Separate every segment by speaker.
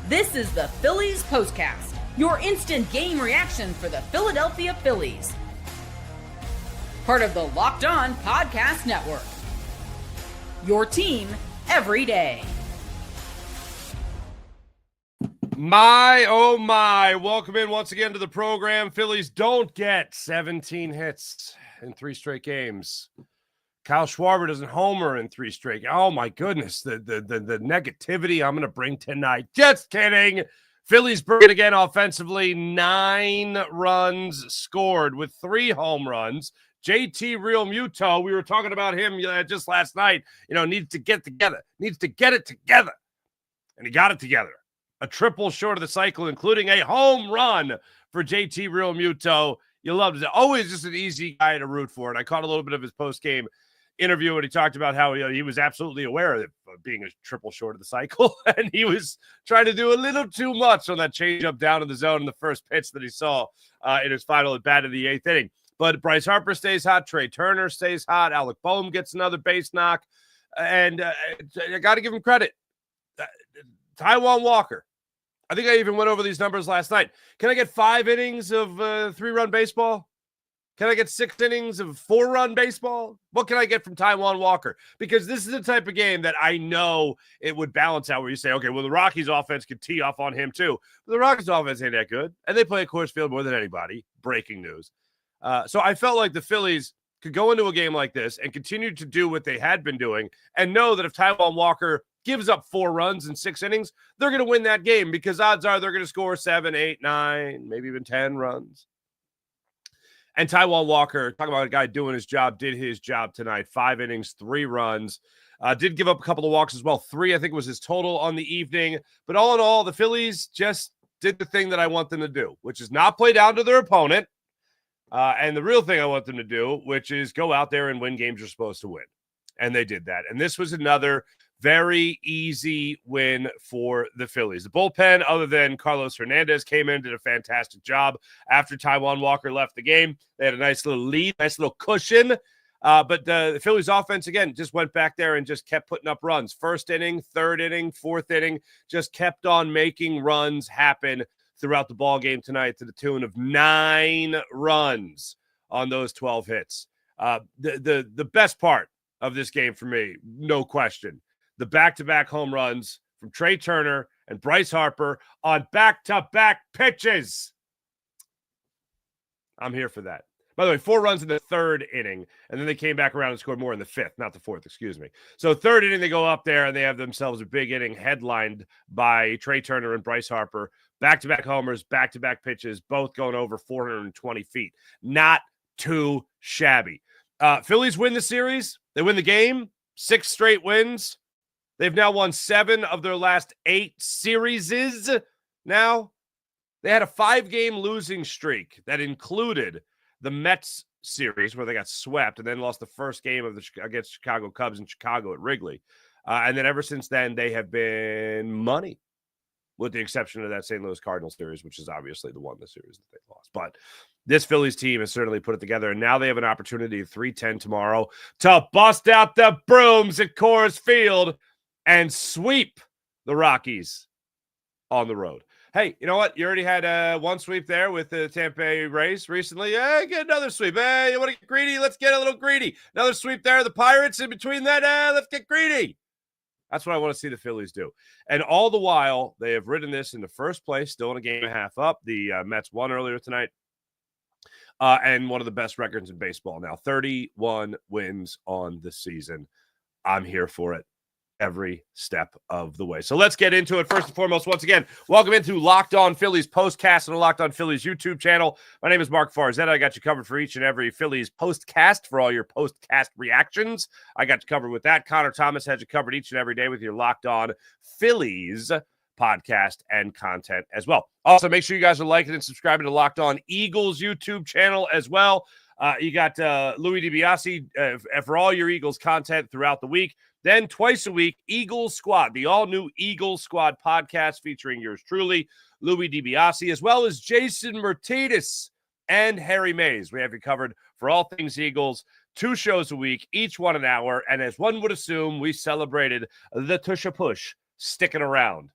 Speaker 1: This is the Phillies POSTCAST, your instant game reaction for the Philadelphia Phillies. Part of the Locked On Podcast Network. Your team every day.
Speaker 2: My, oh my, welcome in once again to the program. Phillies don't get 17 hits in 3 straight games. Kyle Schwarber doesn't homer in 3 straight. Oh my goodness, the negativity I'm going to bring tonight. Just kidding. Phillies bring it again offensively. 9 runs scored with 3 home runs. JT Realmuto, we were talking about him just last night, needs to get it together. And he got it together. A triple short of the cycle, including a home run for JT Realmuto. You loved it. Always just an easy guy to root for. And I caught a little bit of his post-game interview and he talked about how he was absolutely aware of being a triple short of the cycle. And he was trying to do a little too much on that changeup down in the zone in the first pitch that he saw in his final at bat of the 8th inning. But Bryce Harper stays hot. Trea Turner stays hot. Alec Boehm gets another base knock. And I got to give him credit. Taijuan Walker. I think I even went over these numbers last night. Can I get 5 innings of 3-run baseball? Can I get 6 innings of 4-run baseball? What can I get from Taijuan Walker? Because this is the type of game that I know it would balance out where you say, okay, well, the Rockies offense could tee off on him too. But the Rockies offense ain't that good. And they play at Coors Field more than anybody. Breaking news. So I felt like the Phillies could go into a game like this and continue to do what they had been doing and know that if Taijuan Walker gives up 4 runs in 6 innings, they're going to win that game because odds are they're going to score 7, 8, 9, maybe even 10 runs. And Taijuan Walker, talking about a guy doing his job, did his job tonight. 5 innings, 3 runs. Did give up a couple of walks as well. 3, I think, was his total on the evening. But all in all, the Phillies just did the thing that I want them to do, which is not play down to their opponent. And the real thing I want them to do, which is go out there and win games you're supposed to win. And they did that. And this was another very easy win for the Phillies. The bullpen, other than Carlos Hernandez, came in and did a fantastic job after Taijuan Walker left the game. They had a nice little lead, nice little cushion. But the Phillies offense, again, just went back there and just kept putting up runs. 1st inning, 3rd inning, 4th inning, just kept on making runs happen throughout the ball game tonight to the tune of 9 runs on those 12 hits. The best part of this game for me, no question, the back-to-back home runs from Trea Turner and Bryce Harper on back-to-back pitches. I'm here for that. By the way, 4 runs in the 3rd inning, and then they came back around and scored more in the 5th, not the 4th, excuse me. So 3rd inning, they go up there, and they have themselves a big inning headlined by Trea Turner and Bryce Harper. Back-to-back homers, back-to-back pitches, both going over 420 feet. Not too shabby. Phillies win the series. They win the game. 6 straight wins. They've now won 7 of their last 8 series. Now, they had a 5-game losing streak that included the Mets series where they got swept and then lost the first game of against Chicago Cubs in Chicago at Wrigley. And then ever since then, they have been money, with the exception of that St. Louis Cardinals series, which is obviously the series that they lost. But this Phillies team has certainly put it together, and now they have an opportunity at 3:10 tomorrow to bust out the brooms at Coors Field and sweep the Rockies on the road. Hey, you know what? You already had one sweep there with the Tampa Bay Rays recently. Get another sweep. Hey, you want to get greedy? Let's get a little greedy. Another sweep there. The Pirates in between that. Let's get greedy. That's what I want to see the Phillies do. And all the while, they have ridden this in the first place, still in a game and a half up. The Mets won earlier tonight. And one of the best records in baseball now. 31 wins on the season. I'm here for it every step of the way. So let's get into it. First and foremost, once again, welcome into Locked On Phillies POSTCAST on the Locked On Phillies YouTube channel. My name is Mark Farzetta. I got you covered for each and every Phillies POSTCAST for all your POSTCAST reactions. I got you covered with that. Connor Thomas has you covered each and every day with your Locked On Phillies podcast and content as well. Also, make sure you guys are liking and subscribing to Locked On Eagles YouTube channel as well. You got Louis DiBiase for all your Eagles content throughout the week. Then twice a week, Eagles Squad, the all-new Eagles Squad podcast featuring yours truly, Louis DiBiase, as well as Jason Martinez and Harry Mays. We have you covered for all things Eagles, 2 shows a week, each 1 an hour. And as one would assume, we celebrated the Tusha Push sticking around.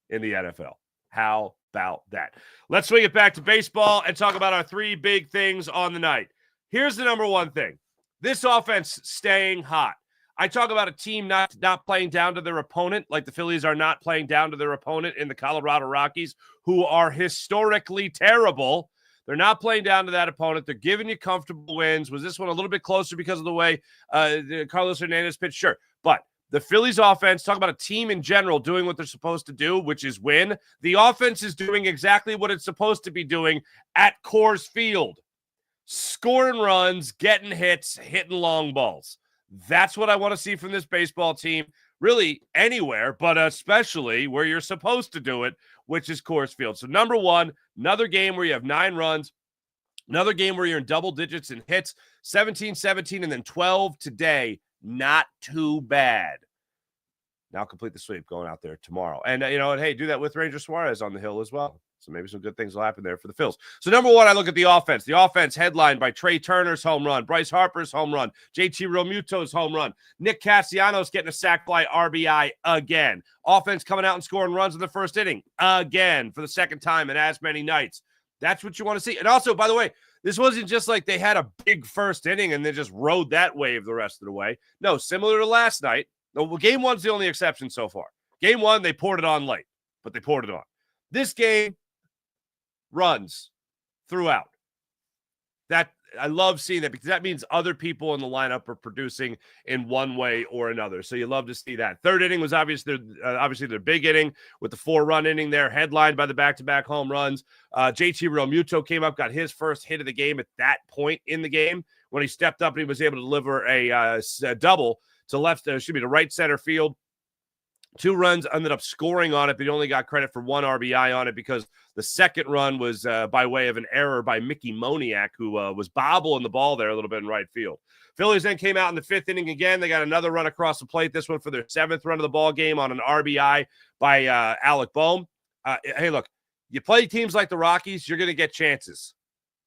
Speaker 2: in the NFL. How about that? Let's swing it back to baseball and talk about our three big things on the night. Here's the number one thing. This offense staying hot. I talk about a team not playing down to their opponent, like the Phillies are not playing down to their opponent in the Colorado Rockies, who are historically terrible. They're not playing down to that opponent. They're giving you comfortable wins. Was this one a little bit closer because of the way Carlos Hernandez pitched? Sure. But the Phillies offense, talk about a team in general doing what they're supposed to do, which is win. The offense is doing exactly what it's supposed to be doing at Coors Field. Scoring runs, getting hits, hitting long balls. That's what I want to see from this baseball team, really anywhere, but especially where you're supposed to do it, which is Coors Field. So number one, another game where you have 9 runs, another game where you're in double digits in hits, 17, 17, and then 12 today. Not too bad. Now complete the sweep going out there tomorrow. And, hey, do that with Ranger Suarez on the hill as well. So maybe some good things will happen there for the Phils. So number one, I look at the offense. The offense headlined by Trea Turner's home run, Bryce Harper's home run, JT Realmuto's home run, Nick Castellanos getting a sac fly RBI again. Offense coming out and scoring runs in the first inning again for the second time in as many nights. That's what you want to see. And also, by the way, this wasn't just like they had a big first inning and they just rode that wave the rest of the way. No, similar to last night. Game one's the only exception so far. Game one, they poured it on late, but they poured it on. This game, runs throughout. That I love seeing that because that means other people in the lineup are producing in one way or another. So you love to see that. Third inning was obviously their big inning with the 4-run inning there, headlined by the back-to-back home runs. JT Realmuto came up, got his first hit of the game at that point in the game when he stepped up and he was able to deliver a double to right center field. 2 runs, ended up scoring on it, but he only got credit for 1 RBI on it because the second run was by way of an error by Mickey Moniak, who was bobbling the ball there a little bit in right field. Phillies then came out in the 5th inning again. They got another run across the plate, this one for their 7th run of the ball game on an RBI by Alec Boehm. Hey, look, you play teams like the Rockies, you're going to get chances.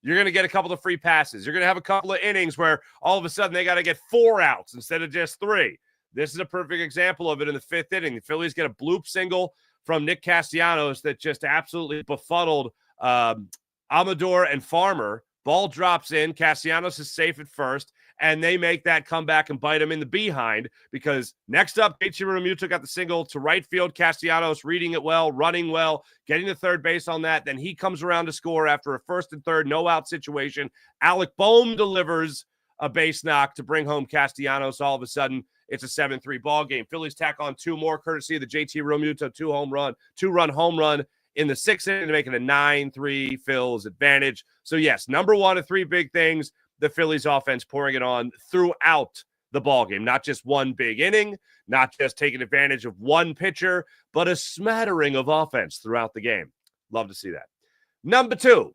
Speaker 2: You're going to get a couple of free passes. You're going to have a couple of innings where all of a sudden they got to get 4 outs instead of just 3. This is a perfect example of it in the 5th inning. The Phillies get a bloop single from Nick Castellanos that just absolutely befuddled Amador and Farmer. Ball drops in. Castellanos is safe at first, and they make that comeback and bite him in the behind because next up, JT Realmuto got the single to right field. Castellanos reading it well, running well, getting to third base on that. Then he comes around to score after a 1st and 3rd no-out situation. Alec Boehm delivers a base knock to bring home Castellanos. All of a sudden, it's a 7-3 ball game. Phillies tack on 2 more, courtesy of the JT Realmuto 2-run home run in the 6th inning to make it a 9-3 Phils advantage. So yes, number one of 3 big things, the Phillies offense pouring it on throughout the ball game. Not just one big inning, not just taking advantage of one pitcher, but a smattering of offense throughout the game. Love to see that. Number 2,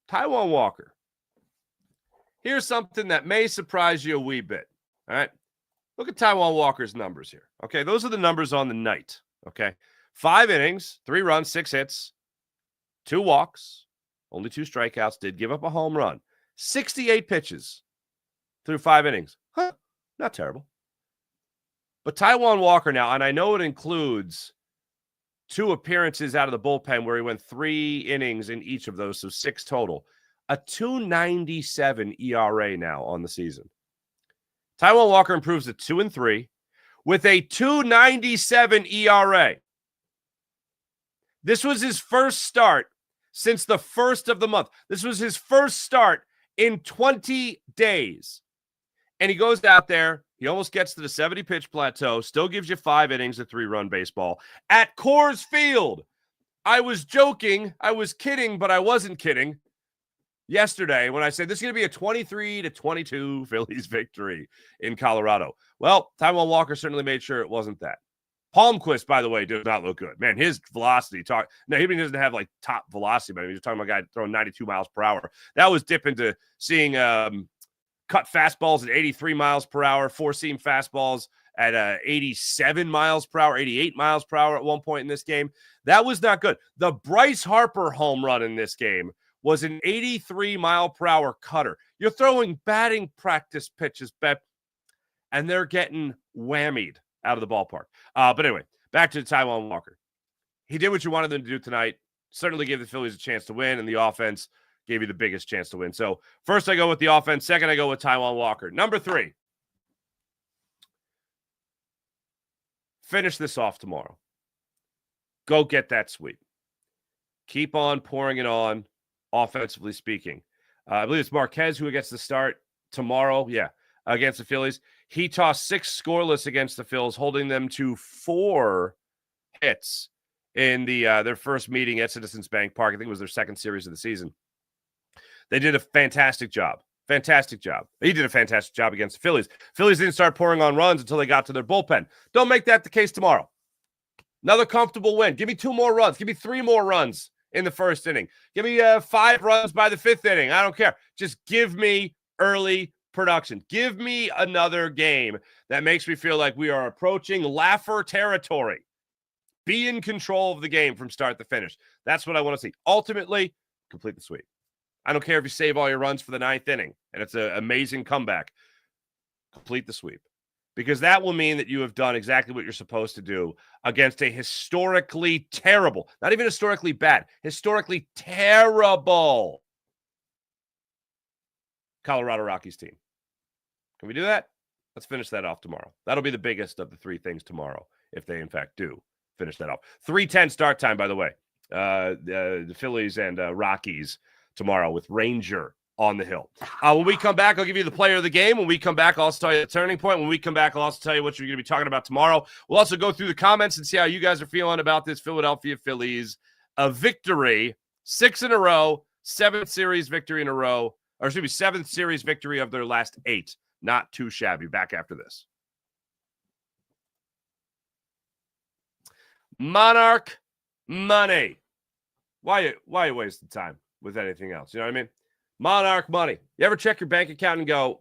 Speaker 2: Taijuan Walker. Here's something that may surprise you a wee bit. All right. Look at Taijuan Walker's numbers here. Okay. Those are the numbers on the night. Okay. 5 innings, 3 runs, 6 hits, 2 walks, only 2 strikeouts, did give up a home run, 68 pitches through 5 innings. Not terrible. But Taijuan Walker now, and I know it includes 2 appearances out of the bullpen where he went 3 innings in each of those, so 6 total. A 2.97 ERA now on the season. Taijuan Walker improves to 2-3 with a 2.97 ERA. This was his first start since the 1st of the month. This was his first start in 20 days. And he goes out there. He almost gets to the 70-pitch plateau. Still gives you 5 innings of 3-run baseball at Coors Field. I was joking. I was kidding, but I wasn't kidding. Yesterday when I said this is going to be a 23-22 Phillies victory in Colorado. Well, Taijuan Walker certainly made sure it wasn't that. Palmquist, by the way, does not look good. Man, his velocity now he doesn't have like top velocity, but he's talking about a guy throwing 92 miles per hour. That was dipping to seeing cut fastballs at 83 miles per hour, 4-seam fastballs at 87 miles per hour, 88 miles per hour at one point in this game. That was not good. The Bryce Harper home run in this game was an 83-mile-per-hour cutter. You're throwing batting practice pitches, Bep, and they're getting whammied. out of the ballpark. But anyway, back to Taijuan Walker. He did what you wanted them to do tonight. Certainly gave the Phillies a chance to win, and the offense gave you the biggest chance to win. So first I go with the offense. Second, I go with Taijuan Walker. Number 3. Finish this off tomorrow. Go get that sweep. Keep on pouring it on, offensively speaking. I believe it's Marquez who gets the start tomorrow. Yeah, against the Phillies. He tossed 6 scoreless against the Phils, holding them to 4 hits in their first meeting at Citizens Bank Park. I think it was their second series of the season. They did a fantastic job. Fantastic job. He did a fantastic job against the Phillies. Phillies didn't start pouring on runs until they got to their bullpen. Don't make that the case tomorrow. Another comfortable win. Give me 2 more runs. Give me 3 more runs in the first inning. Give me 5 runs by the 5th inning. I don't care. Just give me early production. Give me another game that makes me feel like we are approaching Laffer territory. Be in control of the game from start to finish. That's what I want to see. Ultimately, complete the sweep. I don't care if you save all your runs for the 9th inning, and it's an amazing comeback. Complete the sweep. Because that will mean that you have done exactly what you're supposed to do against a historically terrible, not even historically bad, historically terrible Colorado Rockies team. Can we do that? Let's finish that off tomorrow. That'll be the biggest of the 3 things tomorrow, if they in fact do finish that off. 3:10 start time, by the way. The Phillies and Rockies tomorrow with Ranger on the hill. When we come back, I'll give you the player of the game. When we come back, I'll also tell you the turning point. When we come back, I'll also tell you what you're going to be talking about tomorrow. We'll also go through the comments and see how you guys are feeling about this Philadelphia Phillies victory. 6 in a row, 7th series victory in a row, or excuse me, 7th series victory of their last 8. Not too shabby. Back after this. Monarch money. Why are you wasting time with anything else? You know what I mean? Monarch money. You ever check your bank account and go,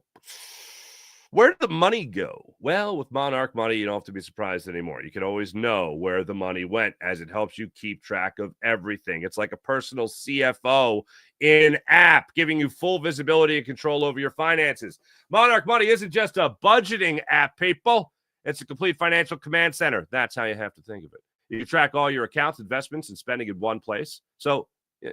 Speaker 2: where did the money go? Well, with Monarch money, you don't have to be surprised anymore. You can always know where the money went, as it helps you keep track of everything. It's like a personal CFO in app, giving you full visibility and control over your finances. Monarch money isn't just a budgeting app, people. It's a complete financial command center. That's how you have to think of it. You can track all your accounts, investments, and spending in one place. So,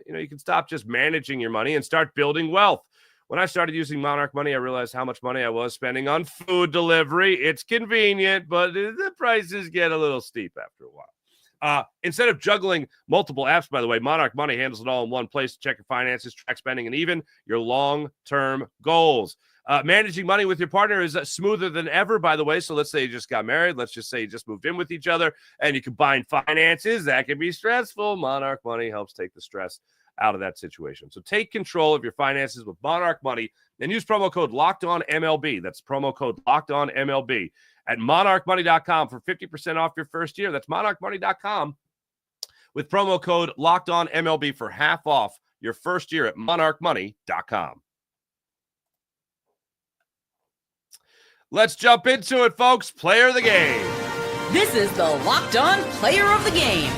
Speaker 2: you can stop just managing your money and start building wealth. When I started using Monarch Money, I realized how much money I was spending on food delivery. It's convenient, but the prices get a little steep after a while. Instead of juggling multiple apps, by the way, Monarch Money handles it all in one place to check your finances, track spending, and even your long-term goals. Managing money with your partner is smoother than ever, by the way. So let's say you just got married. Let's just say you just moved in with each other and you combine finances. That can be stressful. Monarch Money helps take the stress out of that situation. So take control of your finances with Monarch Money and use promo code LOCKEDONMLB. That's promo code LOCKEDONMLB at monarchmoney.com for 50% off your first year. That's monarchmoney.com with promo code LOCKEDONMLB for half off your first year at monarchmoney.com. Let's jump into it, folks. Player of the game.
Speaker 1: This is the Locked On Player of the Game.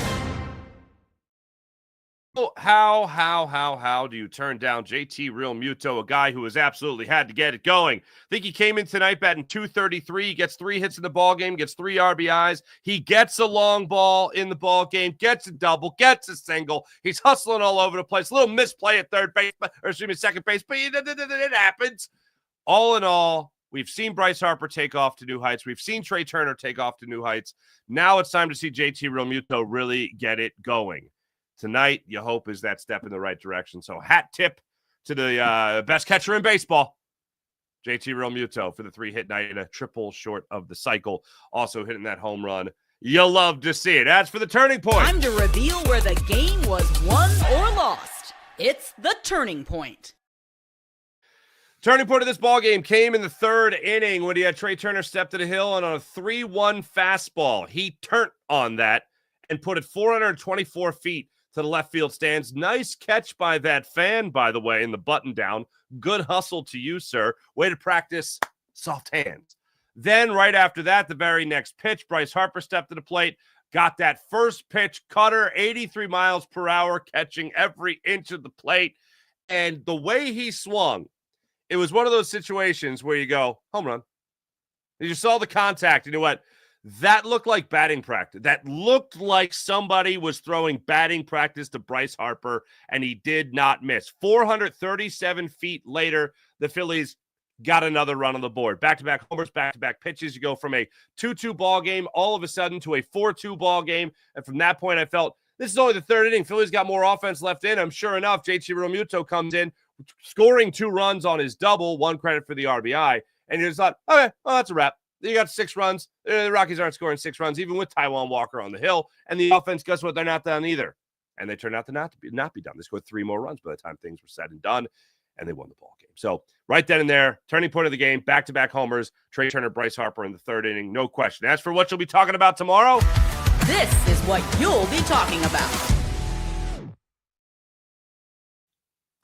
Speaker 2: How do you turn down JT Realmuto, a guy who has absolutely had to get it going? I think he came in tonight batting .233. He gets 3 hits in the ball game, gets 3 RBIs. He gets a long ball in the ball game, gets a double, gets a single. He's hustling all over the place. A little misplay at third base, or excuse me, second base, but it happens. All in all, we've seen Bryce Harper take off to new heights. We've seen Trea Turner take off to new heights. Now it's time to see JT Realmuto really get it going. Tonight, you hope is that step in the right direction. So hat tip to the best catcher in baseball, JT Realmuto, for the 3-hit night and a triple short of the cycle. Also hitting that home run. You'll love to see it. As for the turning point.
Speaker 1: Time to reveal where the game was won or lost. It's the turning point.
Speaker 2: Turning point of this ball game came in the 3rd inning when he had Trea Turner step to the hill and on a 3-1 fastball. He turned on that and put it 424 feet to the left field stands. Nice catch by that fan, by the way, in the button down. Good hustle to you, sir. Way to practice soft hands. Then right after that, the very next pitch, Bryce Harper stepped to the plate, got that first pitch cutter, 83 miles per hour, catching every inch of the plate. And the way he swung, it was one of those situations where you go, home run. You just saw the contact and you went, That looked like batting practice. That looked like somebody was throwing batting practice to Bryce Harper, and he did not miss. 437 feet later, the Phillies got another run on the board. Back-to-back homers, back-to-back pitches. You go from a 2-2 ball game all of a sudden to a 4-2 ball game, and from that point, I felt this is only the third inning. Phillies got more offense left in. Sure enough, Realmuto comes in, scoring 2 runs on his double, 1 credit for the RBI, and you just thought, okay, well, that's a wrap. You got 6 runs. The Rockies aren't scoring 6 runs, even with Taijuan Walker on the hill. And the offense, guess what? They're not done either. And they turned out to not be done. They scored 3 more runs by the time things were said and done, and they won the ball game. So right then and there, turning point of the game, back-to-back homers, Trea Turner, Bryce Harper in the 3rd inning, no question. As for what you'll be talking about tomorrow,
Speaker 1: this is what you'll be talking about.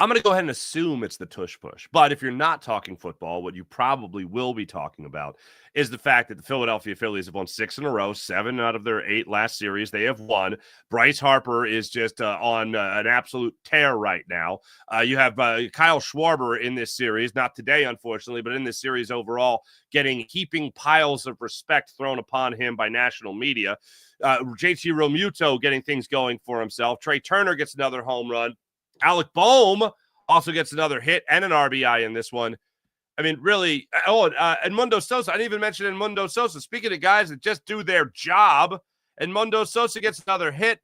Speaker 2: I'm going to go ahead and assume it's the tush push. But if you're not talking football, what you probably will be talking about is the fact that the Philadelphia Phillies have won 6 in a row, 7 out of their 8 last series. They have won. Bryce Harper is just on an absolute tear right now. You have Kyle Schwarber in this series, not today, unfortunately, but in this series overall, getting heaping piles of respect thrown upon him by national media. Realmuto getting things going for himself. Trea Turner gets another home run. Alec Boehm also gets another hit and an RBI in this one. I mean, really. Edmundo Sosa. I didn't even mention Edmundo Sosa. Speaking of guys that just do their job, Edmundo Sosa gets another hit.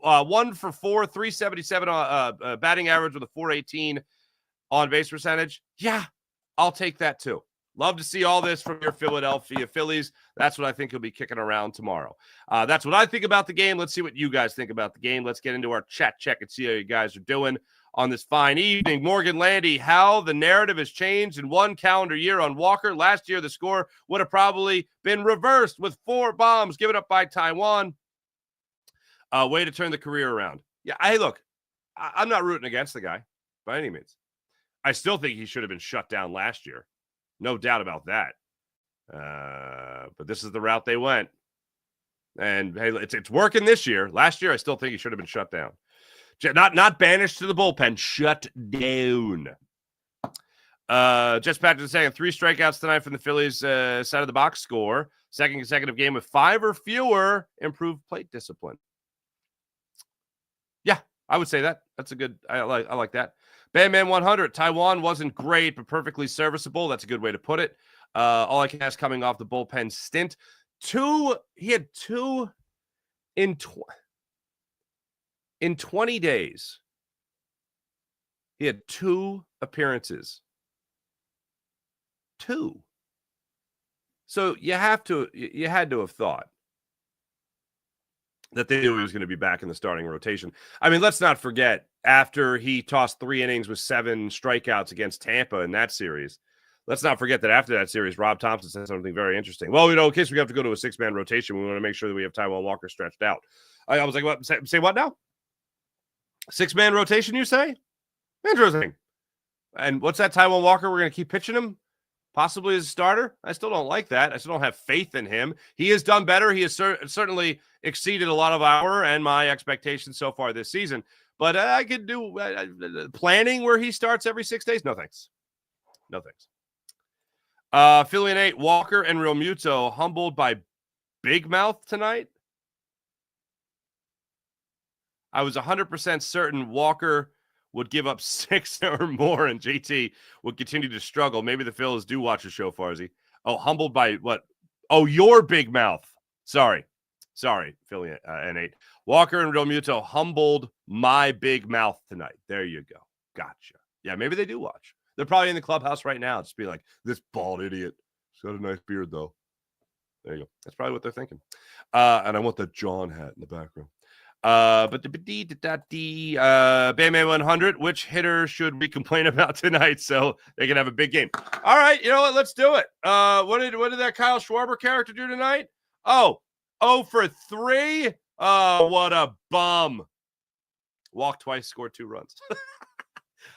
Speaker 2: 1 for 4, 377 batting average with a 418 on base percentage. Yeah, I'll take that too. Love to see all this from your Philadelphia Phillies. That's what I think will be kicking around tomorrow. That's what I think about the game. Let's see what you guys think about the game. Let's get into our chat check and see how you guys are doing on this fine evening. Morgan Landy, how the narrative has changed in 1 calendar year on Walker. Last year, the score would have probably been reversed with 4 bombs given up by Taijuan. Way to turn the career around. Yeah, I'm not rooting against the guy by any means. I still think he should have been shut down last year. No doubt about that. But this is the route they went. And, hey, it's working this year. Last year, I still think he should have been shut down. Not banished to the bullpen. Shut down. Just Patrick saying 3 strikeouts tonight from the Phillies side of the box score. 2nd consecutive game with 5 or fewer. Improved plate discipline. Yeah, I would say that. That's a good. I like that. Bandman 100. Taijuan wasn't great, but perfectly serviceable. That's a good way to put it. All I can ask coming off the bullpen stint. He had 2 in 20 days. He had 2 appearances. 2. So you had to have thought that they knew he was going to be back in the starting rotation. I mean, let's not forget, after he tossed 3 innings with 7 strikeouts against Tampa in that series, let's not forget that after that series, Rob Thompson said something very interesting. Well, in case we have to go to a 6-man rotation, we want to make sure that we have Taijuan Walker stretched out. I was like, what? Say what now? 6-man rotation, you say? Interesting. And what's that, Taijuan Walker? We're going to keep pitching him? Possibly as a starter? I still don't like that. I still don't have faith in him. He has done better. He has certainly exceeded a lot of our and my expectations so far this season. But I could do planning where he starts every 6 days. No, thanks. No, thanks. Philly and 8, Walker and Realmuto humbled by Big Mouth tonight. I was 100% certain Walker would give up 6 or more, and JT would continue to struggle. Maybe the Phillies do watch the show, Farzy. Oh, humbled by what? Oh, your Big Mouth. Sorry, Philly and 8. Walker and Realmuto humbled my Big Mouth tonight. There you go. Gotcha. Yeah, maybe they do watch. They're probably in the clubhouse right now. Just be like, this bald idiot. He's got a nice beard, though. There you go. That's probably what they're thinking. And I want that John hat in the background. Bandman 100, which hitter should we complain about tonight so they can have a big game? All right, you know what? Let's do it. What did that Kyle Schwarber character do tonight? Oh, 0 for 3. Oh, what a bum. Walked twice, scored 2 runs.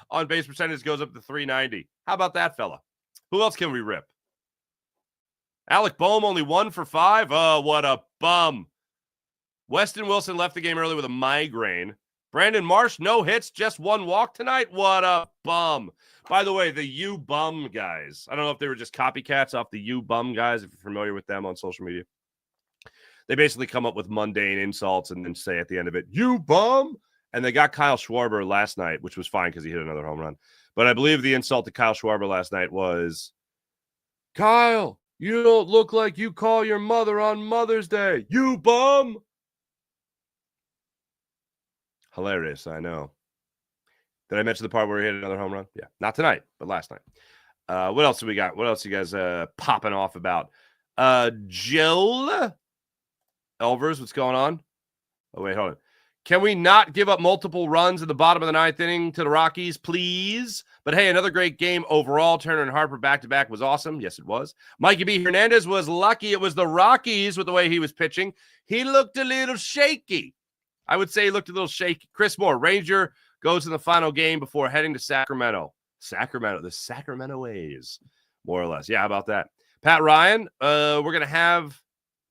Speaker 2: On base percentage goes up to 390. How about that, fella? Who else can we rip? Alec Boehm only 1 for 5. Oh, what a bum. Weston Wilson left the game early with a migraine. Brandon Marsh, no hits, just 1 walk tonight. What a bum. By the way, the You Bum guys. I don't know if they were just copycats off the You Bum guys, if you're familiar with them on social media. They basically come up with mundane insults and then say at the end of it, "You bum." And they got Kyle Schwarber last night, which was fine because he hit another home run. But I believe the insult to Kyle Schwarber last night was, "Kyle, you don't look like you call your mother on Mother's Day. You bum." Hilarious, I know. Did I mention the part where he hit another home run? Yeah, not tonight, but last night. What else do we got? What else you guys popping off about? Jill Elvers, what's going on? Oh, wait, hold on. Can we not give up multiple runs in the bottom of the ninth inning to the Rockies, please? But hey, another great game overall. Turner and Harper back-to-back was awesome. Yes, it was. Mikey B. Hernandez was lucky it was the Rockies with the way he was pitching. He looked a little shaky. I would say he looked a little shaky. Chris Moore, Ranger, goes to the final game before heading to Sacramento. The Sacramento A's, more or less. Yeah, how about that? Pat Ryan, we're going to have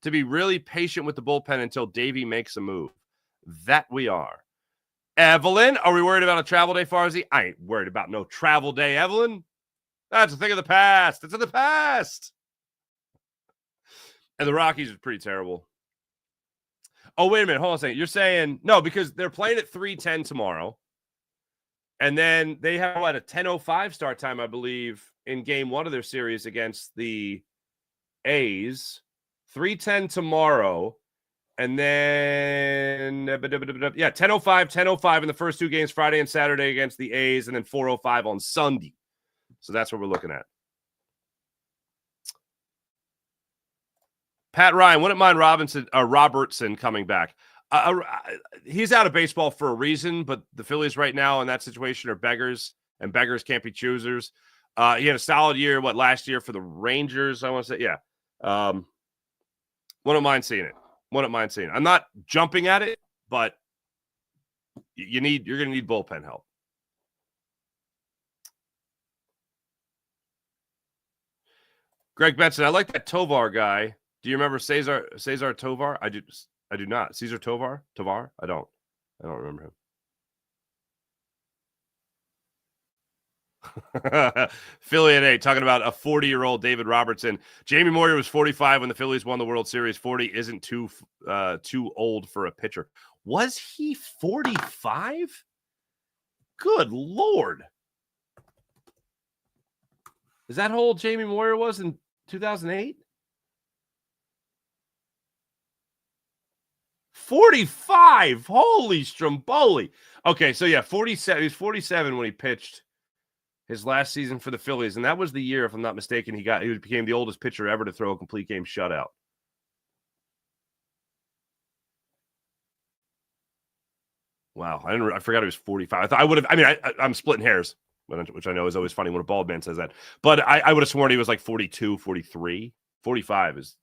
Speaker 2: to be really patient with the bullpen until Davey makes a move. That we are. Evelyn, are we worried about a travel day, Farzy? I ain't worried about no travel day, Evelyn. That's a thing of the past. It's in the past. And the Rockies are pretty terrible. Oh, wait a minute. Hold on a second. You're saying, no, because they're playing at 3:10 tomorrow. And then they have, a 10:05 start time, I believe, in game one of their series against the A's. 3:10 tomorrow. And then, 10:05 in the first two games, Friday and Saturday against the A's, and then 4:05 on Sunday. So that's what we're looking at. Pat Ryan, wouldn't mind Robertson coming back. He's out of baseball for a reason, but the Phillies right now in that situation are beggars, and beggars can't be choosers. He had a solid year, last year for the Rangers, I want to say. Yeah. Wouldn't mind seeing it. I'm not jumping at it, but you're going to need bullpen help. Greg Benson, I like that Tovar guy. Do you remember Cesar Tovar? I do not. Cesar Tovar? I don't remember him. Philly at 8, talking about a 40-year-old David Robertson. Jamie Moyer was 45 when the Phillies won the World Series. 40 isn't too old for a pitcher. Was he 45? Good Lord. Is that how old Jamie Moyer was in 2008? 45. Holy Stromboli. Okay, so yeah, 47. He was 47 when he pitched his last season for the Phillies, and that was the year, if I'm not mistaken, he became the oldest pitcher ever to throw a complete game shutout. Wow, I forgot he was 45. I'm splitting hairs, which I know is always funny when a bald man says that. But I would have sworn he was like 42, 43. 45 is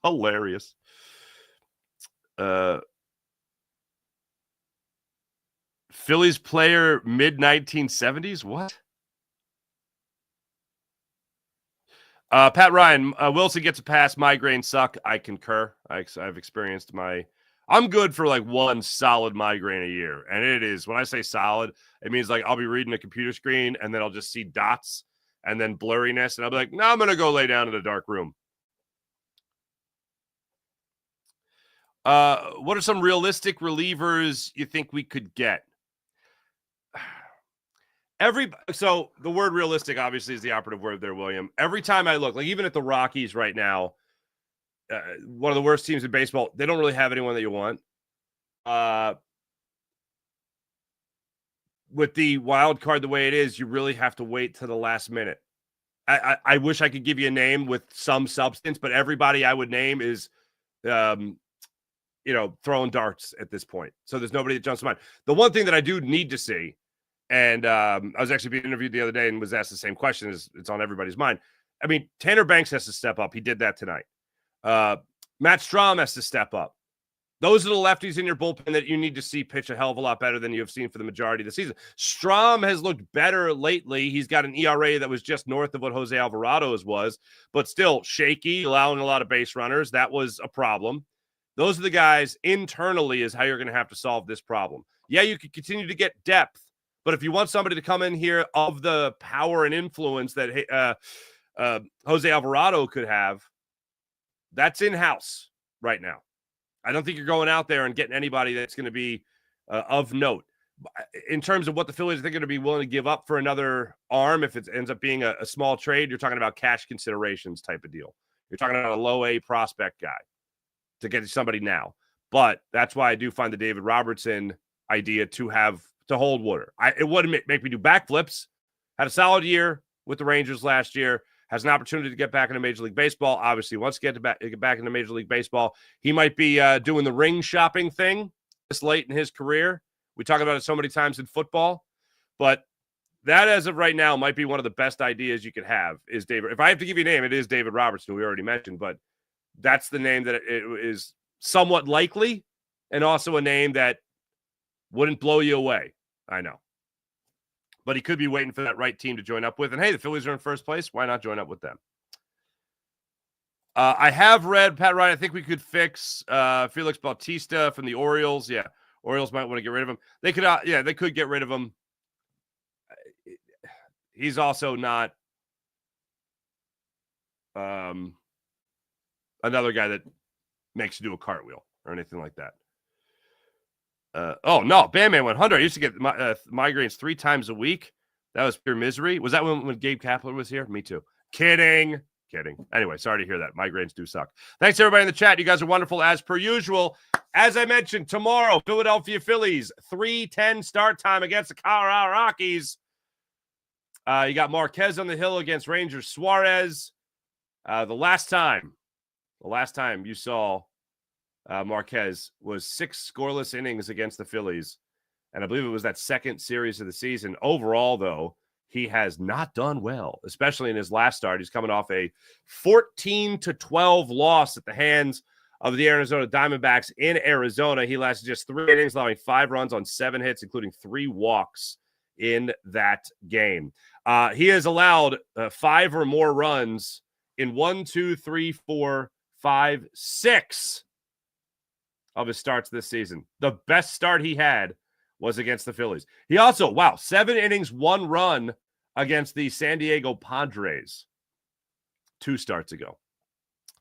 Speaker 2: hilarious. Phillies player mid-1970s? What? Pat Ryan, Wilson gets a pass. Migraines suck. I concur. I've experienced I'm good for like one solid migraine a year. And it is, when I say solid, it means like I'll be reading a computer screen and then I'll just see dots and then blurriness. And I'll be like, no, I'm going to go lay down in a dark room. What are some realistic relievers you think we could get? So the word realistic obviously is the operative word there, William. Every time I look, like even at the Rockies right now, one of the worst teams in baseball, they don't really have anyone that you want. With the wild card the way it is, you really have to wait to the last minute. I wish I could give you a name with some substance, but everybody I would name is, throwing darts at this point. So there's nobody that jumps to mind. The one thing that I do need to see, and I was actually being interviewed the other day and was asked the same question, as it's on everybody's mind. I mean, Tanner Banks has to step up. He did that tonight. Matt Strahm has to step up. Those are the lefties in your bullpen that you need to see pitch a hell of a lot better than you have seen for the majority of the season. Strahm has looked better lately. He's got an ERA that was just north of what Jose Alvarado's was, but still shaky, allowing a lot of base runners. That was a problem. Those are the guys internally is how you're going to have to solve this problem. Yeah, you could continue to get depth, but if you want somebody to come in here of the power and influence that Jose Alvarado could have, that's in-house right now. I don't think you're going out there and getting anybody that's going to be of note. In terms of what the Phillies are going to be willing to give up for another arm, if it ends up being a small trade, you're talking about cash considerations type of deal. You're talking about a low A prospect guy to get somebody now. But that's why I do find the David Robertson idea to hold water. It wouldn't make me do backflips. Had a solid year with the Rangers last year. Has an opportunity to get back into Major League Baseball. Obviously, wants to get back into Major League Baseball. He might be doing the ring shopping thing this late in his career. We talk about it so many times in football, but that as of right now might be one of the best ideas you could have is David. If I have to give you a name, it is David Robertson, we already mentioned, but that's the name that it is somewhat likely and also a name that wouldn't blow you away. I know. But he could be waiting for that right team to join up with. And hey, the Phillies are in first place. Why not join up with them? I have read, Pat Wright, I think we could fix Felix Bautista from the Orioles. Yeah. Orioles might want to get rid of him. They could get rid of him. He's also not another guy that makes you do a cartwheel or anything like that. Oh, no. Bandman 100. I used to get migraines 3 times a week. That was pure misery. Was that when Gabe Kapler was here? Me too. Kidding. Anyway, sorry to hear that. Migraines do suck. Thanks, everybody in the chat. You guys are wonderful as per usual. As I mentioned, tomorrow, Philadelphia Phillies, 3:10 start time against the Colorado Rockies. You got Marquez on the hill against Rangers Suarez. The last time you saw Marquez was 6 scoreless innings against the Phillies. And I believe it was that second series of the season. Overall, though, he has not done well, especially in his last start. He's coming off a 14-12 loss at the hands of the Arizona Diamondbacks in Arizona. He lasted just 3 innings, allowing 5 runs on 7 hits, including 3 walks in that game. He has allowed 5 or more runs in 6 of his starts this season. The best start he had was against the Phillies. He also, 7 innings, 1 run against the San Diego Padres 2 starts ago.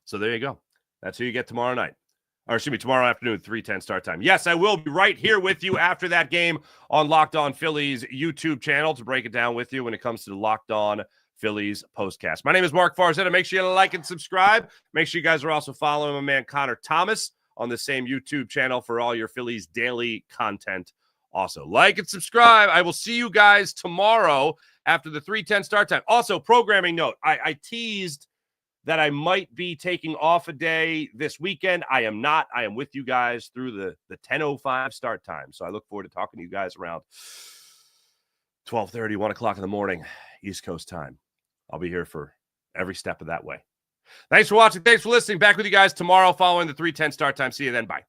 Speaker 2: So there you go. That's who you get tomorrow night. Or excuse me, tomorrow afternoon, 3:10 start time. Yes, I will be right here with you after that game on Locked On Phillies YouTube channel to break it down with you when it comes to the Locked On Phillies postcast. My name is Mark Farzetta. Make sure you like and subscribe. Make sure you guys are also following my man Connor Thomas on the same YouTube channel for all your Phillies daily content. Also, like and subscribe. I will see you guys tomorrow after the 3:10 start time. Also, programming note, I teased that I might be taking off a day this weekend. I am not. I am with you guys through the 10:05 start time. So I look forward to talking to you guys around 12:30, 1 o'clock in the morning, East Coast time. I'll be here for every step of that way. Thanks for watching. Thanks for listening. Back with you guys tomorrow following the 3:10 start time. See you then. Bye.